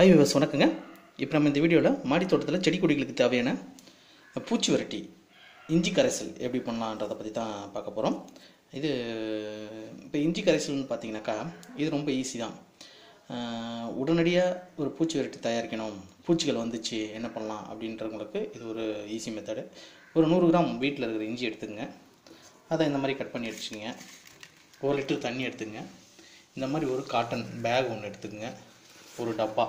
Hi விவஸ், வணக்கங்க. இப்போ நம்ம இந்த வீடியோவில் மாடி தோட்டத்தில் செடி கொடிகளுக்கு தேவையான பூச்சி விரட்டி இஞ்சி கரைசல் எப்படி பண்ணலான்றதை பற்றி தான் பார்க்க போகிறோம். இது இப்போ இஞ்சி கரைசல்னு பார்த்தீங்கன்னாக்கா இது ரொம்ப ஈஸி தான். உடனடியாக ஒரு பூச்சி விரட்டி தயாரிக்கணும், பூச்சிகள் வந்துச்சு என்ன பண்ணலாம் அப்படின்றவங்களுக்கு இது ஒரு ஈஸி மெத்தடு. ஒரு 100 கிராம் வீட்டில் இருக்கிற இஞ்சி எடுத்துங்க, அதை இந்த மாதிரி கட் பண்ணி வச்சுக்கோங்க. 1 லிட்டர் தண்ணி எடுத்துங்க. இந்த மாதிரி ஒரு காட்டன் பேக் ஒன்று எடுத்துக்கங்க, ஒரு டப்பா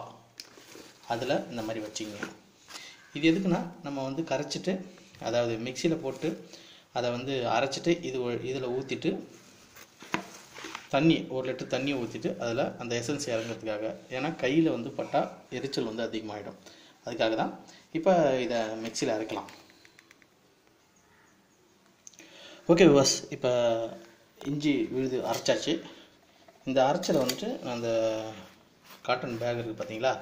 அதில் இந்த மாதிரி வச்சுக்கங்க. இது எதுக்குன்னா நம்ம கரைச்சிட்டு, அதாவது மிக்சியில் போட்டு அதை அரைச்சிட்டு இதில் ஊற்றிட்டு தண்ணி 1 லிட்டர் தண்ணியை ஊற்றிட்டு அதில் அந்த எசன்ஸ் இறங்கிறதுக்காக. ஏன்னா கையில் பட்டால் எரிச்சல் அதிகமாகிடும், அதுக்காக தான். இப்போ இதை மிக்சியில் அரைக்கலாம். ஓகே விவாஸ், இப்போ இஞ்சி விழுது அரைச்சாச்சு. இந்த அரைச்சலை அந்த காட்டன் பேக் இருக்குது பார்த்தீங்களா,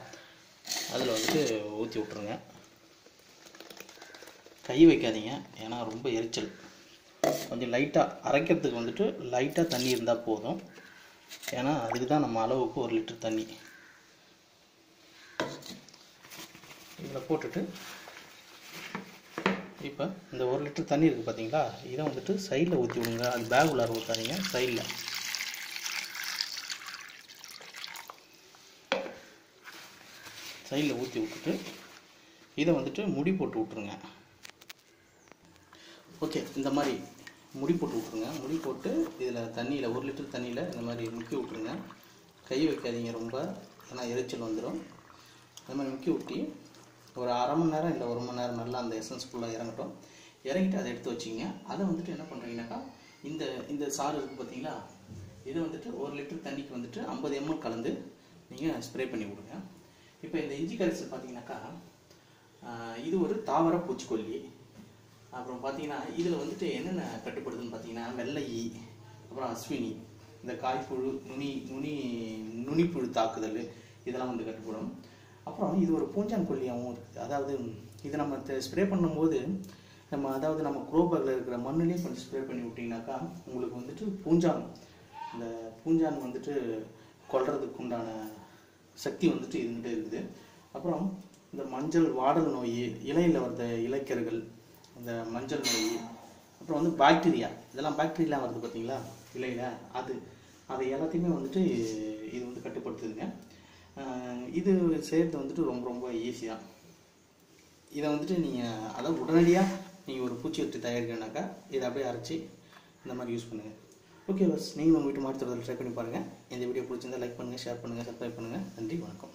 அதில் ஊற்றி விட்ருங்க. கை வைக்காதீங்க, ஏன்னா ரொம்ப எரிச்சல். கொஞ்சம் லைட்டாக அரைக்கிறதுக்கு லைட்டாக தண்ணி இருந்தால் போதும். ஏன்னா அதுக்கு தான் நம்ம அளவுக்கு 1 லிட்டர் தண்ணி இதில் போட்டுட்டு, இப்போ இந்த 1 லிட்டர் தண்ணி இருக்குது பார்த்தீங்களா, இதை சைடில் ஊற்றி விடுங்க. அது பேக் உள்ளார ஊற்றாதீங்க, சைடில் ஊற்றி விட்டுட்டு இதை முடி போட்டு விட்ருங்க. ஓகே, இந்த மாதிரி முடி போட்டு விட்ருங்க. முடி போட்டு இதில் தண்ணியில் 1 லிட்டர் தண்ணியில் இந்த மாதிரி முக்கி விட்ருங்க. கை வைக்காதீங்க ரொம்ப, ஏன்னா எரிச்சல் வந்துடும். இந்த மாதிரி முக்கி விட்டி ஒரு அரை மணி நேரம் இல்லை 1 மணி நேரம் நல்லா அந்த எசன்ஸ் ஃபுல்லாக இறங்கட்டும். இறங்கிட்டு அதை எடுத்து வச்சிங்க. அதை என்ன பண்ணுறீங்கன்னாக்கா, இந்த சாறு இருக்குது பார்த்தீங்களா, இதை 1 லிட்டர் தண்ணிக்கு 50 ml கலந்து நீங்கள் ஸ்ப்ரே பண்ணி விடுங்க. இப்போ இந்த இஞ்சி கரைசல் பார்த்தீங்கன்னாக்கா இது ஒரு தாவர பூச்சிக்கொல்லி. அப்புறம் பார்த்தீங்கன்னா இதில் என்னென்ன கட்டுப்படுதுன்னு பார்த்தீங்கன்னா, வெள்ளை ஈ, அப்புறம் அஸ்வினி, இந்த காய்ப்புழு, நுனிப்புழு தாக்குதல், இதெல்லாம் கட்டுப்படும். அப்புறம் இது ஒரு பூஞ்சான் கொல்லியாகவும் இருக்குது. அதாவது இதை நம்ம ஸ்ப்ரே பண்ணும்போது நம்ம குரோபரில் இருக்கிற மண்ணுலேயே கொஞ்சம் ஸ்ப்ரே பண்ணி விட்டிங்கனாக்கா உங்களுக்கு பூஞ்சான், இந்த பூஞ்சான் கொல்றதுக்கு உண்டான சக்தி இதுகிட்ட இருக்குது. அப்புறம் இந்த மஞ்சள் வாடல் நோய், இலையில் வர்ற இலைக்கர்கள், இந்த மஞ்சள் நோய், அப்புறம் பாக்டீரியா, இதெல்லாம் பாக்டீரியா வருது பார்த்தீங்களா இலையில், அதை எல்லாத்தையுமே இது கட்டுப்படுத்துதுங்க. இது செய்கிறது ரொம்ப ரொம்ப ஈஸியாக. இதை நீங்கள் அதாவது உடனடியாக நீங்கள் ஒரு பூச்சி விரட்டி தயாரிக்கணுனாக்கா இதை அப்படியே அரைச்சி இந்த மாதிரி யூஸ் பண்ணுங்கள். ஓகே பஸ், நீங்களும் உங்கள் வீட்டு மாடி தோட்டத்தில் ட்ரை பண்ணி பாருங்கள். இந்த வீடியோ பிடிச்சிருந்தால் லைக் பண்ணுங்கள், ஷேர் பண்ணுங்கள், சப்ஸ்கிரைப் பண்ணுங்கள். நன்றி, வணக்கம்.